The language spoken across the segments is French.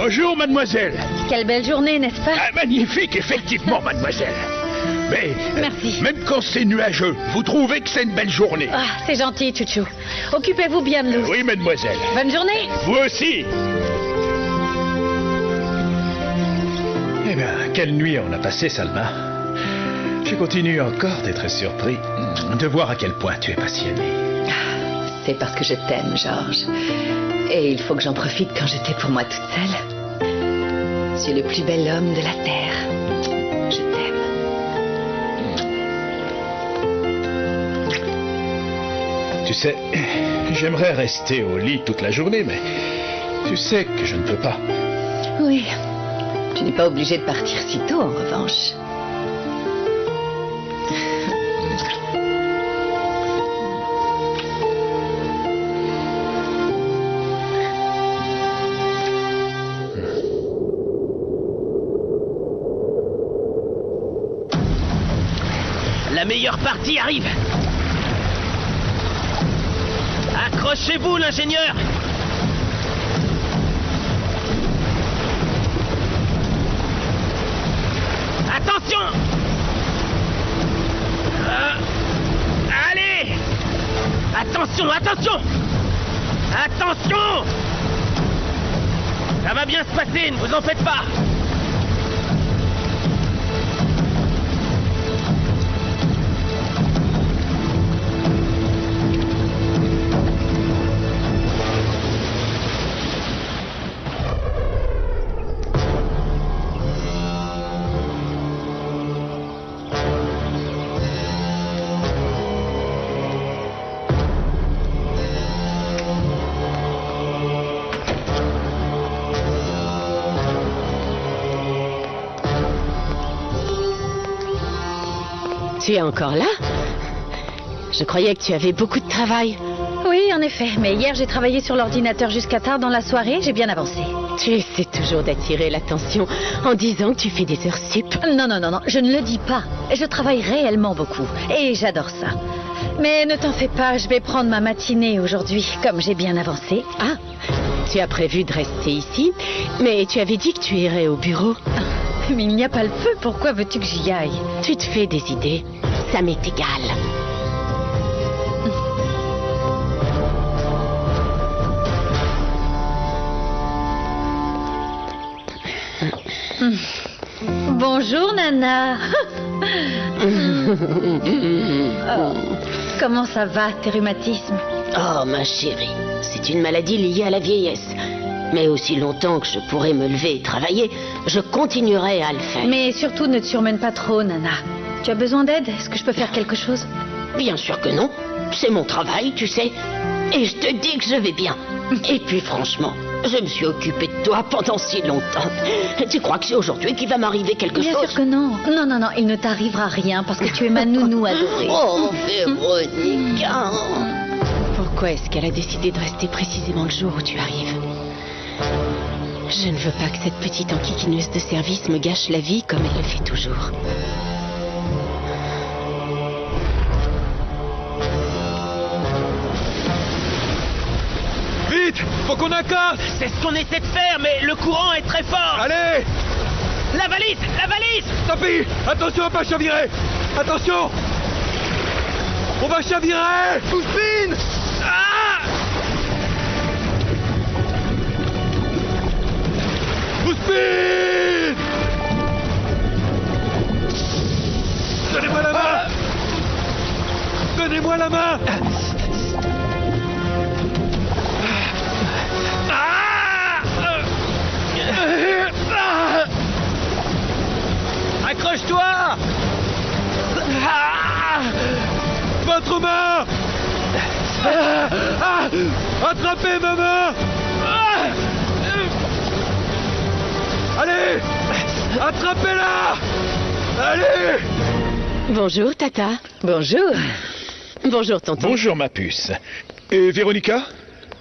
Bonjour, mademoiselle. Quelle belle journée, n'est-ce pas? Ah, magnifique, effectivement, mademoiselle. Mais, Merci. Même quand c'est nuageux, vous trouvez que c'est une belle journée? Ah, c'est gentil, Chouchou. Occupez-vous bien de nous. Oui, mademoiselle. Bonne journée. Vous aussi. Eh bien, quelle nuit on a passé, Salma. Je continue encore d'être surpris de voir à quel point tu es passionnée. C'est parce que je t'aime, Georges. Et il faut que j'en profite quand j'étais pour moi toute seule. Tu es le plus bel homme de la Terre. Je t'aime. Tu sais, j'aimerais rester au lit toute la journée, mais tu sais que je ne peux pas. Oui. Tu n'es pas obligé de partir si tôt, en revanche. La meilleure partie arrive. Accrochez-vous, l'ingénieur. Attention. Allez. Attention, attention. Attention. Ça va bien se passer, ne vous en faites pas. Tu es encore là? Je croyais que tu avais beaucoup de travail. Oui, en effet. Mais hier, j'ai travaillé sur l'ordinateur jusqu'à tard dans la soirée. J'ai bien avancé. Tu essaies toujours d'attirer l'attention en disant que tu fais des heures sup. Non, non, non, non. Je ne le dis pas. Je travaille réellement beaucoup. Et j'adore ça. Mais ne t'en fais pas. Je vais prendre ma matinée aujourd'hui, comme j'ai bien avancé. Ah, tu as prévu de rester ici, mais tu avais dit que tu irais au bureau. Mais il n'y a pas le feu. Pourquoi veux-tu que j'y aille? Tu te fais des idées. Ça m'est égal. Bonjour, Nana. Oh, comment ça va, tes rhumatismes? Oh, ma chérie, c'est une maladie liée à la vieillesse. Mais aussi longtemps que je pourrai me lever et travailler, je continuerai à le faire. Mais surtout, ne te surmène pas trop, Nana. Tu as besoin d'aide? Est-ce que je peux faire quelque chose? Bien sûr que non. C'est mon travail, tu sais. Et je te dis que je vais bien. Et puis franchement, je me suis occupée de toi pendant si longtemps. Tu crois que c'est aujourd'hui qu'il va m'arriver quelque chose? Bien sûr que non. Non, non, non, il ne t'arrivera rien parce que tu es ma nounou adorée. Oh, Véronica. Pourquoi est-ce qu'elle a décidé de rester précisément le jour où tu arrives? Je ne veux pas que cette petite enquiquineuse de service me gâche la vie comme elle le fait toujours. Vite! Faut qu'on accorde! C'est ce qu'on essaie de faire, mais le courant est très fort. Allez! La valise! La valise! Tant pis! Attention à pas chavirer! Attention! On va chavirer! Pousse-pine! Ah! Pousse-pine! Donnez-moi la main! Donnez-moi la main! Accroche-toi! Votre main! Attrapez ma main! Allez! Attrapez-la! Allez! Bonjour, Tata. Bonjour. Bonjour, tonton. Bonjour, ma puce. Et Véronica?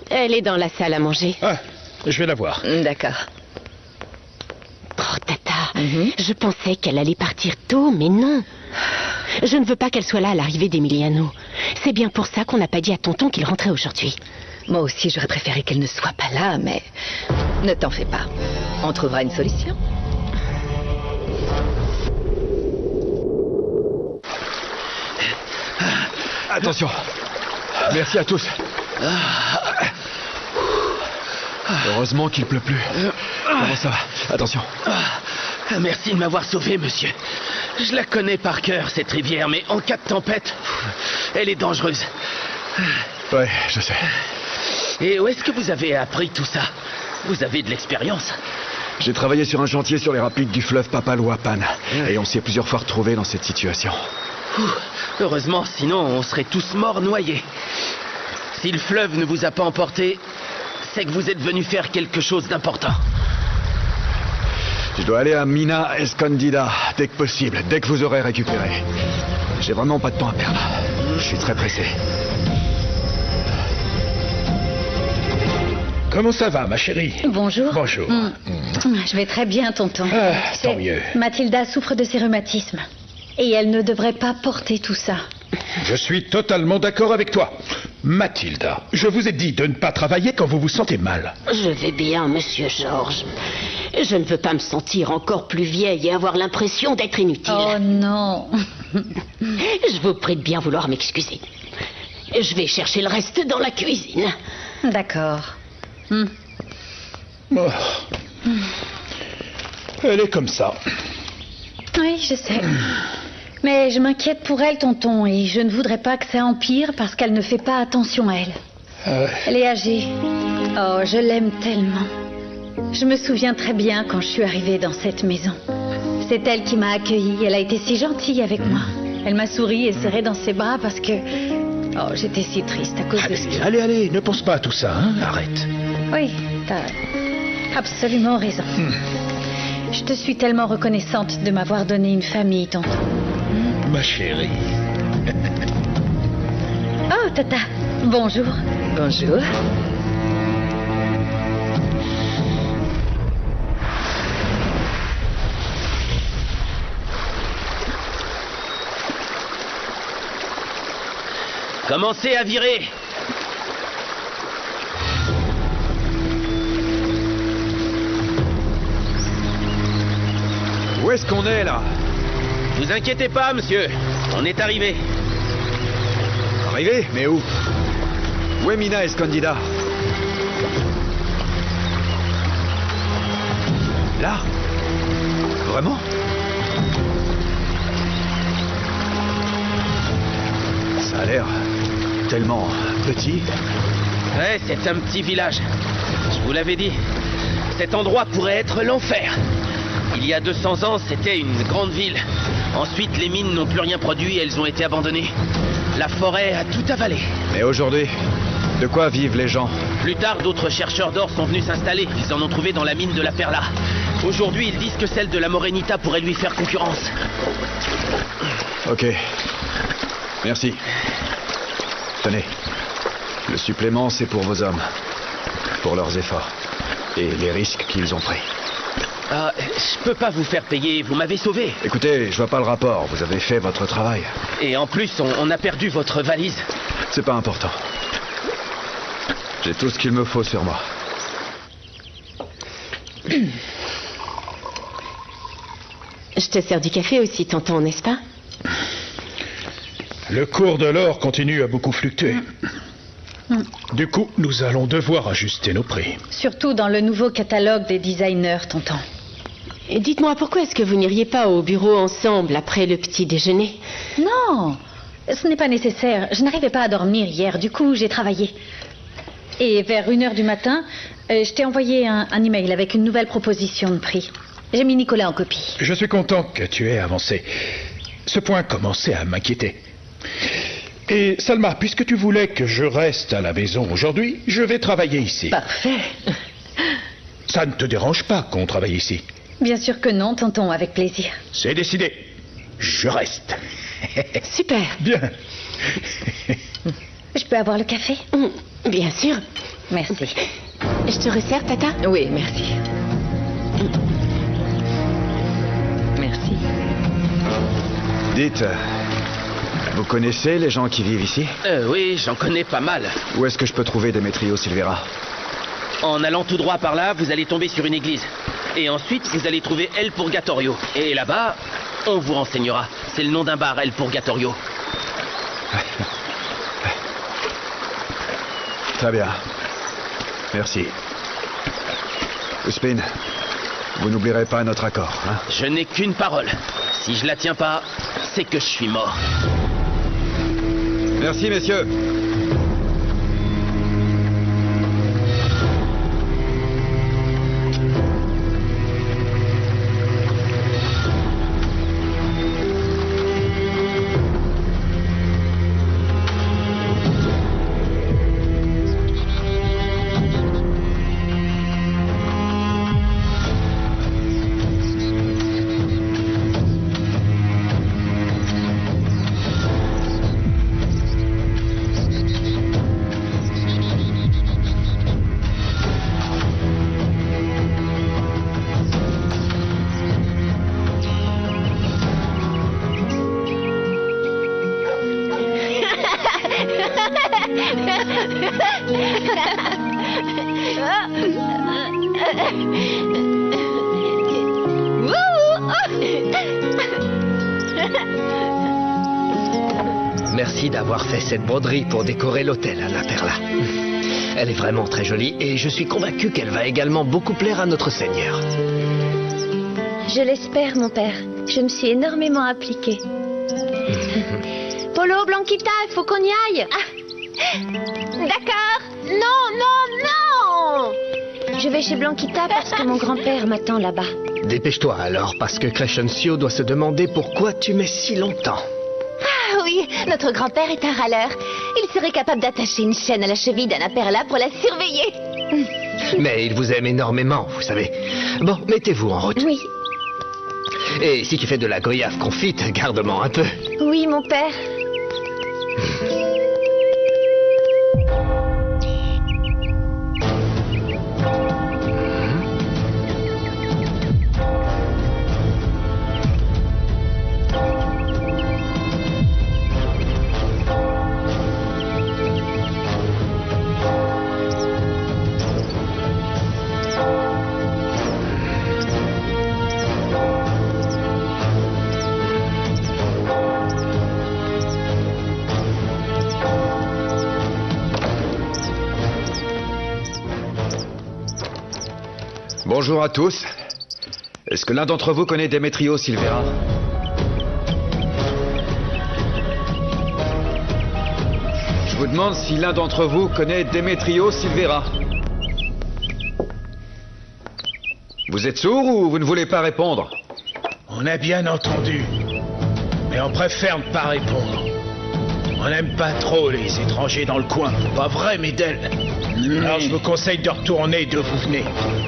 Elle est dans la salle à manger. Ah, je vais la voir. D'accord. Oh, Tata, je pensais qu'elle allait partir tôt, mais non. Je ne veux pas qu'elle soit là à l'arrivée d'Emiliano. C'est bien pour ça qu'on n'a pas dit à tonton qu'il rentrait aujourd'hui. Moi aussi, j'aurais préféré qu'elle ne soit pas là, mais Ne t'en fais pas. On trouvera une solution. Attention. Merci à tous. Heureusement qu'il pleut plus. Comment ça va? Attention. Merci de m'avoir sauvé, monsieur. Je la connais par cœur, cette rivière, mais en cas de tempête, elle est dangereuse. Ouais, je sais. Et où est-ce que vous avez appris tout ça? Vous avez de l'expérience. J'ai travaillé sur un chantier sur les rapides du fleuve Papaloapan. Et on s'y est plusieurs fois retrouvés dans cette situation. Heureusement, sinon on serait tous morts noyés. Si le fleuve ne vous a pas emporté, c'est que vous êtes venu faire quelque chose d'important. Je dois aller à Mina Escondida dès que possible, dès que vous aurez récupéré. J'ai vraiment pas de temps à perdre. Je suis très pressé. Comment ça va, ma chérie? Bonjour. Bonjour. Je vais très bien, tonton. Ah, Tu sais, tant mieux. Mathilda souffre de ses rhumatismes. Et elle ne devrait pas porter tout ça. Je suis totalement d'accord avec toi. Mathilda, je vous ai dit de ne pas travailler quand vous vous sentez mal. Je vais bien, monsieur Georges. Je ne veux pas me sentir encore plus vieille et avoir l'impression d'être inutile. Oh non. Je vous prie de bien vouloir m'excuser. Je vais chercher le reste dans la cuisine. D'accord. Oh. Elle est comme ça. Oui, je sais. Mais je m'inquiète pour elle, tonton, et je ne voudrais pas que ça empire parce qu'elle ne fait pas attention à elle. Elle est âgée. Oh, je l'aime tellement. Je me souviens très bien quand je suis arrivée dans cette maison. C'est elle qui m'a accueillie. Elle a été si gentille avec moi. Elle m'a souri et serré dans ses bras parce que... Oh, j'étais si triste à cause de ce qui... Allez, ne pense pas à tout ça, hein? Arrête. Oui, t'as absolument raison. Je te suis tellement reconnaissante de m'avoir donné une famille, tonton. Ma chérie. Oh, Tata, bonjour. Bonjour. Commencez à virer. Où est-ce qu'on est, là? Vous inquiétez pas, monsieur. On est arrivé. Arrivé? Mais où? Où est Mina Escondida? Là? Vraiment? Ça a l'air tellement petit. Ouais, c'est un petit village. Je vous l'avais dit. Cet endroit pourrait être l'enfer. Il y a 200 ans, c'était une grande ville. Ensuite, les mines n'ont plus rien produit et elles ont été abandonnées. La forêt a tout avalé. Mais aujourd'hui, de quoi vivent les gens? Plus tard, d'autres chercheurs d'or sont venus s'installer. Ils en ont trouvé dans la mine de la Perla. Aujourd'hui, ils disent que celle de la Morenita pourrait lui faire concurrence. Ok. Merci. Tenez. Le supplément, c'est pour vos hommes. Pour leurs efforts. Et les risques qu'ils ont pris. Ah, je peux pas vous faire payer, vous m'avez sauvé. Écoutez, je vois pas le rapport. Vous avez fait votre travail. Et en plus, on a perdu votre valise. C'est pas important. J'ai tout ce qu'il me faut sur moi. Je te sers du café aussi, tonton, n'est-ce pas? Le cours de l'or continue à beaucoup fluctuer. Du coup, nous allons devoir ajuster nos prix. Surtout dans le nouveau catalogue des designers, tonton. Et dites-moi, pourquoi est-ce que vous n'iriez pas au bureau ensemble après le petit déjeuner? Non, ce n'est pas nécessaire. Je n'arrivais pas à dormir hier, du coup j'ai travaillé. Et vers 1h du matin, je t'ai envoyé un email avec une nouvelle proposition de prix. J'ai mis Nicolas en copie. Je suis content que tu aies avancé. Ce point commençait à m'inquiéter. Et Salma, puisque tu voulais que je reste à la maison aujourd'hui, je vais travailler ici. Parfait. Ça ne te dérange pas qu'on travaille ici? Bien sûr que non, tonton, avec plaisir. C'est décidé. Je reste. Super. Bien. Je peux avoir le café? Bien sûr. Merci. Je te resserre, Tata? Oui, merci. Merci. Dites, vous connaissez les gens qui vivent ici? Oui, j'en connais pas mal. Où est-ce que je peux trouver Demetrio Silvera? En allant tout droit par là, vous allez tomber sur une église. Et ensuite, vous allez trouver El Purgatorio. Et là-bas, on vous renseignera. C'est le nom d'un bar, El Purgatorio. Très bien. Merci. Ousspin, vous n'oublierez pas notre accord, hein? Je n'ai qu'une parole. Si je la tiens pas, c'est que je suis mort. Merci, messieurs. Merci d'avoir fait cette broderie pour décorer l'hôtel à La Perla. Elle est vraiment très jolie et je suis convaincu qu'elle va également beaucoup plaire à notre Seigneur. Je l'espère, mon père. Je me suis énormément appliquée. Polo, Blanquita, il faut qu'on y aille. D'accord. Non, non, non. Je vais chez Blanquita parce que mon grand-père m'attend là-bas. Dépêche-toi alors, parce que Crescencio doit se demander pourquoi tu mets si longtemps. Ah oui, notre grand-père est un râleur. Il serait capable d'attacher une chaîne à la cheville d'Anna Perla pour la surveiller. Mais il vous aime énormément, vous savez. Bon, mettez-vous en route. Oui. Et si tu fais de la goyave confite, garde-m'en un peu. Oui, mon père. Bonjour à tous. Est-ce que l'un d'entre vous connaît Demetrio Silvera? Je vous demande si l'un d'entre vous connaît Demetrio Silvera. Vous êtes sourd ou vous ne voulez pas répondre? On a bien entendu, mais on préfère ne pas répondre. On n'aime pas trop les étrangers dans le coin, pas vrai, Médel? Alors je vous conseille de retourner d'où vous venez.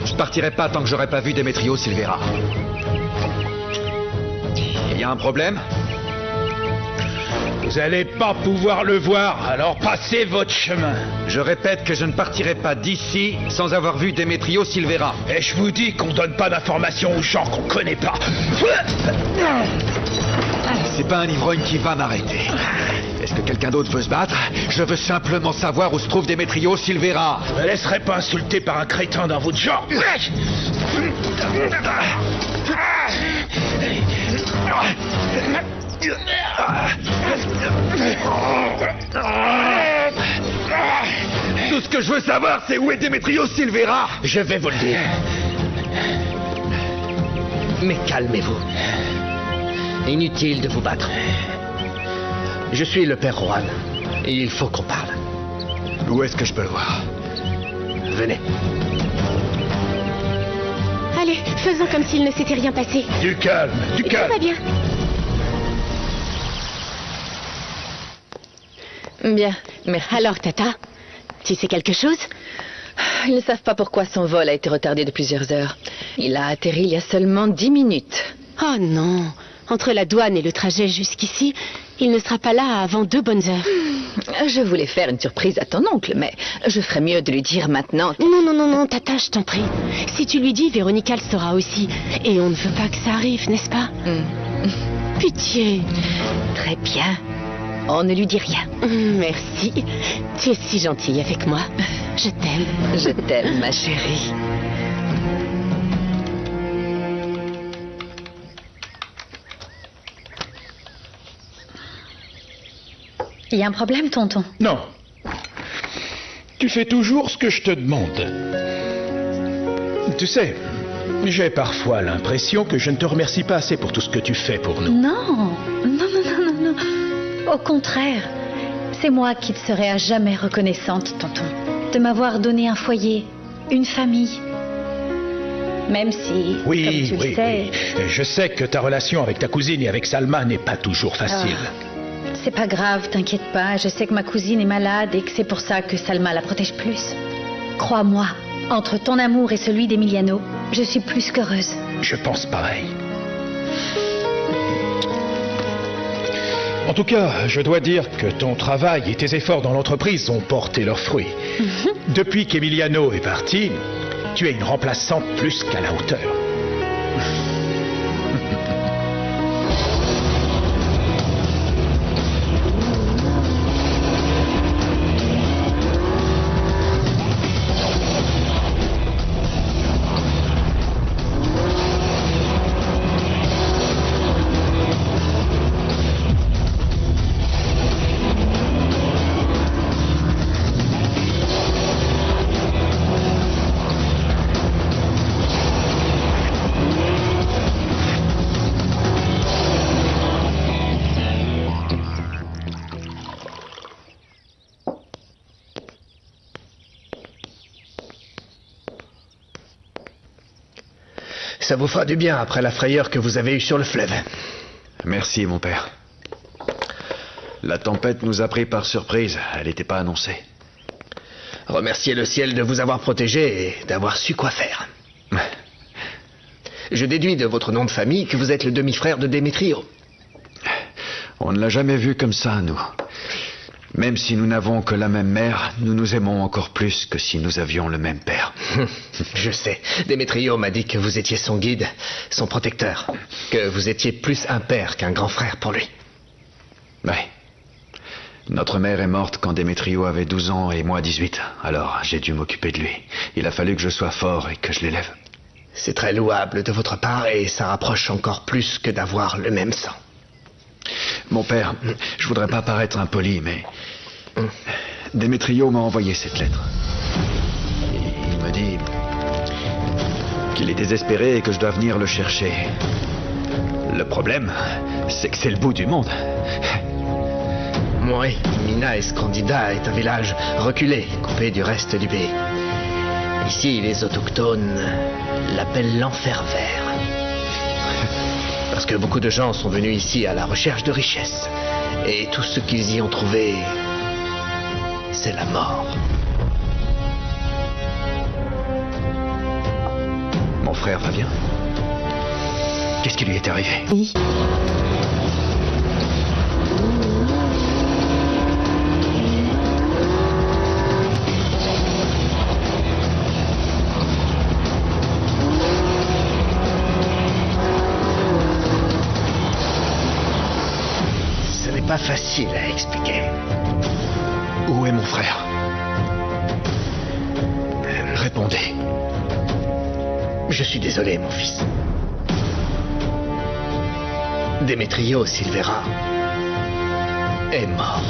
Je ne partirai pas tant que j'aurai pas vu Demetrio Silvera. Il y a un problème? Vous allez pas pouvoir le voir, alors passez votre chemin. Je répète que je ne partirai pas d'ici sans avoir vu Demetrio Silvera. Et je vous dis qu'on donne pas d'informations aux gens qu'on connaît pas. C'est pas un ivrogne qui va m'arrêter. Est-ce que quelqu'un d'autre veut se battre? Je veux simplement savoir où se trouve Demetrio Silvera. Je me laisserai pas insulter par un crétin dans votre genre. Tout ce que je veux savoir, c'est où est Demetrio Silvera. Je vais vous le dire. Mais calmez-vous. Inutile de vous battre. Je suis le père Juan, et il faut qu'on parle. Où est-ce que je peux le voir? Venez. Allez, faisons comme s'il ne s'était rien passé. Du calme, du calme. Tout va bien. Bien, mais Alors, Tata, tu sais quelque chose? ils ne savent pas pourquoi son vol a été retardé de plusieurs heures. Il a atterri il y a seulement 10 minutes. Oh non. Entre la douane et le trajet jusqu'ici, il ne sera pas là avant 2 bonnes heures. Je voulais faire une surprise à ton oncle, mais je ferais mieux de lui dire maintenant. Non, non, non, non, Tata, je t'en prie. Si tu lui dis, Véronica le saura aussi. Et on ne veut pas que ça arrive, n'est-ce pas? Pitié. Très bien. Oh, ne lui dis rien. Merci. Tu es si gentille avec moi. Je t'aime. Je t'aime, ma chérie. Il y a un problème, tonton? Non. Tu fais toujours ce que je te demande. Tu sais, j'ai parfois l'impression que je ne te remercie pas assez pour tout ce que tu fais pour nous. Non, non, non, non, non, non. Au contraire, c'est moi qui te serai à jamais reconnaissante, tonton, de m'avoir donné un foyer, une famille. Même si, Oui, comme tu oui, le sais, oui. Je sais que ta relation avec ta cousine et avec Salma n'est pas toujours facile. c'est pas grave, t'inquiète pas. Je sais que ma cousine est malade et que c'est pour ça que Salma la protège plus. Crois-moi, entre ton amour et celui d'Emiliano, je suis plus qu'heureuse. Je pense pareil. En tout cas, je dois dire que ton travail et tes efforts dans l'entreprise ont porté leurs fruits. Depuis qu'Emiliano est parti, tu es une remplaçante plus qu'à la hauteur. Ça vous fera du bien après la frayeur que vous avez eue sur le fleuve. Merci, mon père. La tempête nous a pris par surprise. Elle n'était pas annoncée. Remerciez le ciel de vous avoir protégé et d'avoir su quoi faire. Je déduis de votre nom de famille que vous êtes le demi-frère de Démétrio. On ne l'a jamais vu comme ça, nous. Même si nous n'avons que la même mère, nous nous aimons encore plus que si nous avions le même père. Je sais. Démétrio m'a dit que vous étiez son guide, son protecteur. Que vous étiez plus un père qu'un grand frère pour lui. Oui. Notre mère est morte quand Démétrio avait 12 ans et moi 18. Alors j'ai dû m'occuper de lui. Il a fallu que je sois fort et que je l'élève. C'est très louable de votre part et ça rapproche encore plus que d'avoir le même sang. Mon père, je voudrais pas paraître impoli, mais Démétrio m'a envoyé cette lettre. Il me dit qu'il est désespéré et que je dois venir le chercher. Le problème, c'est que c'est le bout du monde. Oui, Mina Escondida est un village reculé, coupé du reste du pays. Ici, les autochtones l'appellent l'enfer vert. Parce que beaucoup de gens sont venus ici à la recherche de richesses. Et tout ce qu'ils y ont trouvé, c'est la mort. Mon frère va bien? Qu'est-ce qui lui est arrivé? Oui. Pas facile à expliquer. Où est mon frère? Répondez. Je suis désolé, mon fils. Démétrio Silvera est mort.